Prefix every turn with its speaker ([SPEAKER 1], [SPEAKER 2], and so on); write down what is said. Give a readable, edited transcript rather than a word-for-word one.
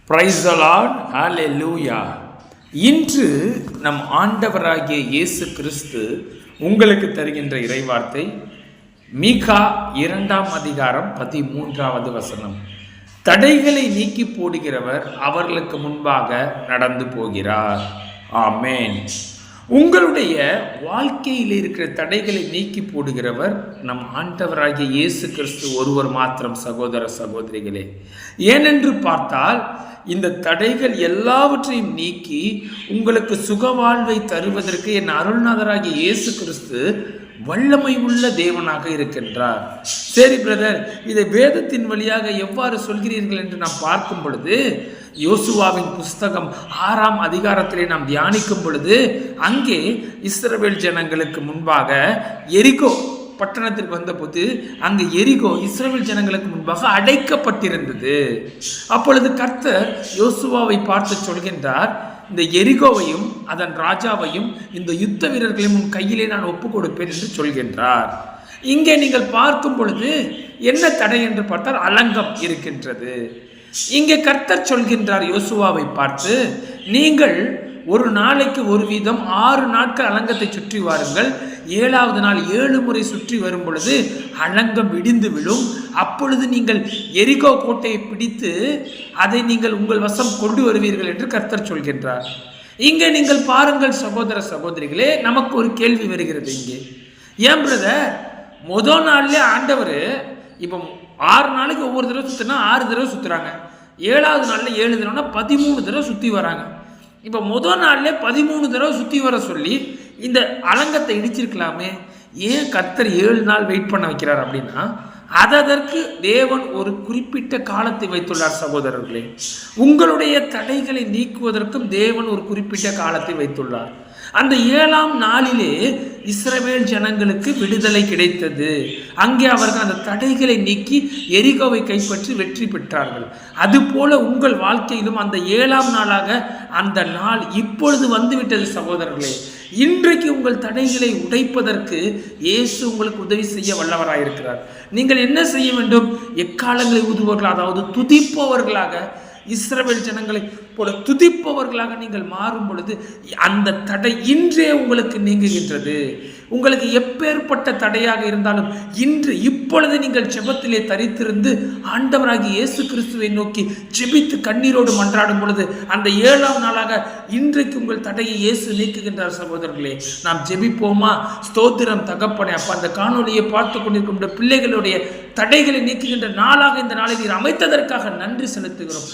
[SPEAKER 1] Praise the Lord, ஹல்லேலூயா. இன்று நம் ஆண்டவராகிய இயேசு கிறிஸ்து உங்களுக்கு தருகின்ற இறைவார்த்தை மீகா 2ஆம் அதிகாரம் 13வது வசனம். தடைகளை நீக்கி போடுகிறவர் அவர்களுக்கு முன்பாக நடந்து போகிறார். ஆமென். உங்களுடைய வாழ்க்கையில் இருக்கிற தடைகளை நீக்கி போடுகிறவர் நம் ஆண்டவராகிய இயேசு கிறிஸ்து ஒருவர் மாத்திரம். சகோதர சகோதரிகளே, ஏனென்று பார்த்தால் இந்த தடைகள் எல்லாவற்றையும் நீக்கி உங்களுக்கு சுகவாழ்வை தருவதற்கு என் அருள்நாதராகிய இயேசு கிறிஸ்து வல்லமை உள்ள தேவனாக இருக்கின்றார். சரி பிரதர், இதை வேதத்தின் வழியாக எவ்வாறு சொல்கிறீர்கள் என்று நாம் பார்க்கும் பொழுது, யோசுவாவின் புஸ்தகம் 6ஆம் அதிகாரத்திலே நாம் தியானிக்கும் பொழுது, அங்கே இஸ்ரவேல் ஜனங்களுக்கு முன்பாக எரிகோ பட்டணத்திற்கு வந்தபோது அங்கு எரிகோ இஸ்ரவேல் ஜனங்களுக்கு முன்பாக அடைக்கப்பட்டிருந்தது. அப்பொழுது கர்த்தர் யோசுவாவை பார்த்து சொல்கின்றார், இந்த எரிகோவையும் அதன் ராஜாவையும் இந்த யுத்த வீரர்களையும் உன் கையிலே நான் ஒப்புக் கொடுப்பேன் என்று சொல்கின்றார். இங்கே நீங்கள் பார்க்கும் பொழுது என்ன தடை என்று பார்த்தால் அலங்கம் இருக்கின்றது. இங்கே கர்த்தர் சொல்கின்றார் யோசுவாவை பார்த்து, நீங்கள் ஒரு நாளைக்கு ஒரு வீதம் 6 நாட்கள் அலங்கத்தை சுற்றி வாருங்கள். 7வது நாள் 7 முறை சுற்றி வரும் பொழுது அலங்கம் இடிந்து விழும். அப்பொழுது நீங்கள் எரிகோ கோட்டையை பிடித்து அதை நீங்கள் உங்கள் வசம் கொண்டு வருவீர்கள் என்று கர்த்தர் சொல்கின்றார். இங்கே நீங்கள் பாருங்கள் சகோதர சகோதரிகளே, நமக்கு ஒரு கேள்வி வருகிறது. இங்கே ஏன் பிரதர் முதல் நாள்லேயே ஆண்டவர் இப்போ 6 நாளைக்கு ஒவ்வொரு தடவை சுற்றினா 6 தடவை சுற்றுறாங்க, 7வது நாளில் 7 தடவைனா 13 தடவை சுற்றி வராங்க. இப்போ முதல் நாள்ல 13 தடவை சுற்றி வர சொல்லி இந்த அலங்கத்தை இடிச்சிருக்கலாமே, ஏன் கர்த்தர் 7 நாள் வெயிட் பண்ண வைக்கிறார் அப்படின்னா, அதற்கு தேவன் ஒரு குறிப்பிட்ட காலத்தை வைத்துள்ளார். சகோதரர்களே, உங்களுடைய தடைகளை நீக்குவதற்கும் தேவன் ஒரு குறிப்பிட்ட காலத்தை வைத்துள்ளார். அந்த 7ஆம் நாளிலே இஸ்ரவேல் ஜனங்களுக்கு விடுதலை கிடைத்தது. அங்கே அவர்கள் அந்த தடைகளை நீக்கி எரிகோவை கைப்பற்றி வெற்றி பெற்றார்கள். அதுபோல உங்கள் வாழ்க்கையிலும் அந்த 7ஆம் நாளாக அந்த நாள் இப்பொழுது வந்துவிட்டது. சகோதரர்களே, இன்றைக்கு உங்கள் தடைகளை உடைப்பதற்கு இயேசு உங்களுக்கு உதவி செய்ய வல்லவராயிருக்கிறார். நீங்கள் என்ன செய்ய வேண்டும்? எக்காலங்களை ஊதுபவர்களாக, அதாவது துதிப்பவர்களாக, இஸ்ரவேல் ஜனங்களை போல துதிப்பவர்களாக நீங்கள் மாறும் பொழுது அந்த தடை இன்றே உங்களுக்கு நீங்குகின்றது. உங்களுக்கு எப்பேற்பட்ட தடையாக இருந்தாலும் இன்று இப்பொழுது நீங்கள் ஜெபத்திலே தரித்திருந்து ஆண்டவராகிய இயேசு கிறிஸ்துவை நோக்கி ஜெபித்து கண்ணீரோடு மன்றாடும் பொழுது அந்த 7ஆம் நாளாக இன்றைக்கு உங்கள் தடையை இயேசு நீக்குகின்றார். சகோதரர்களே, நாம் ஜெபிப்போமா? ஸ்தோத்திரம் தகப்பனே. அப்ப அந்த காணொலியை பார்த்து கொண்டிருக்கின்ற பிள்ளைகளுடைய தடைகளை நீக்குகின்ற நாளாக இந்த நாளை நீர் அமைத்ததற்காக நன்றி செலுத்துகிறோம்.